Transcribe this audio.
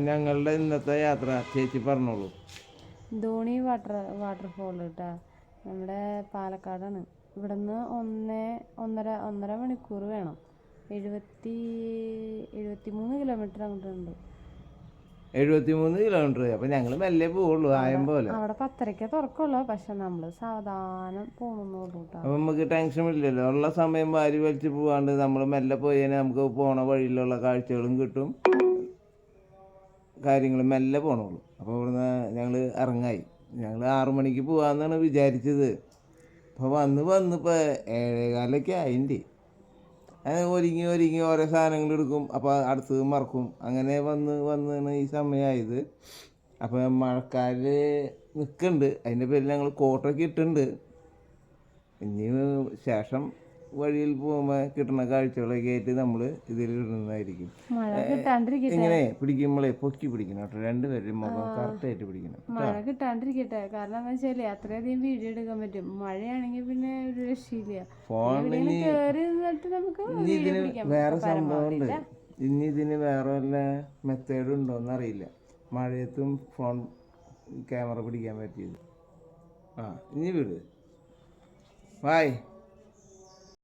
ഞങ്ങളുടെ ഇന്നത്തെ യാത്ര ചേച്ചി പറഞ്ഞോളൂ. ധോണി വാട്ടർഫോൾ കേട്ടോ, നമ്മുടെ പാലക്കാടാണ്. ഇവിടുന്ന് ഒന്നര മണിക്കൂർ വേണം. 73 കിലോമീറ്റർ അങ്ങോട്ടുണ്ട്. 73 കിലോമീറ്റർ. അപ്പം ഞങ്ങൾ മെല്ലെ പോവുള്ളൂ, ആയം പോലെ. അവിടെ 10:30 തുറക്കുള്ളൂ, പക്ഷെ നമ്മൾ സാവധാനം പോകണമെന്നുള്ളൂ കേട്ടോ. അപ്പം നമുക്ക് ടെൻഷൻ ഇല്ലല്ലോ, ഉള്ള സമയം വാരി വലിച്ച് പോകാണ്ട് നമ്മൾ മെല്ലെ പോയതിന് നമുക്ക് പോണ വഴിയിലുള്ള കാഴ്ചകളും കിട്ടും, കാര്യങ്ങളും മെല്ലെ പോകണുള്ളൂ. അപ്പോൾ ഇവിടുന്ന് ഞങ്ങൾ ഇറങ്ങായി. ഞങ്ങൾ 6 മണിക്ക് പോകാമെന്നാണ് വിചാരിച്ചത്. അപ്പോൾ വന്നിപ്പോൾ 7:15 ആയിൻ്റെ. ഒരുങ്ങി ഓരോ സാധനങ്ങൾ എടുക്കും, അപ്പോൾ അടുത്തത് മറക്കും. അങ്ങനെ വന്നാണ് ഈ സമയമായത്. അപ്പോൾ മഴക്കാർ നിൽക്കുന്നുണ്ട്, അതിൻ്റെ പേരിൽ ഞങ്ങൾ കോട്ടൊക്കെ ഇട്ടിട്ടുണ്ട്. ഇനി ശേഷം വഴിയിൽ പോകുമ്പോൾ കിട്ടുന്ന കാഴ്ചകളൊക്കെ ആയിട്ട് നമ്മൾ ഇതിൽ ഇടുന്നതായിരിക്കും. ഇങ്ങനെ പിടിക്കുമ്പോഴേ പൊക്കി പിടിക്കണം കേട്ടോ, രണ്ടുപേരും മുഖം കറക്റ്റായിട്ട് പിടിക്കണം. മഴ കിട്ടാണ്ടിരിക്കട്ടെ, കാരണം എന്താ വെച്ചാൽ അത്രയധികം വീഡിയോ എടുക്കാൻ പറ്റും. മഴയാണെങ്കിൽ പിന്നെ ഒരു രക്ഷയില്ല. ഫോണിൽ ഇനി ഇതിന് വേറെ സംഭവമുണ്ട്. ഇനി ഇതിന് വേറെ വല്ല മെത്തേഡ് ഉണ്ടോയെന്നറിയില്ല. മഴയത്തും ഫോൺ ക്യാമറ പിടിക്കാൻ പറ്റിയത്. ഇനി വിട്. ബായ്.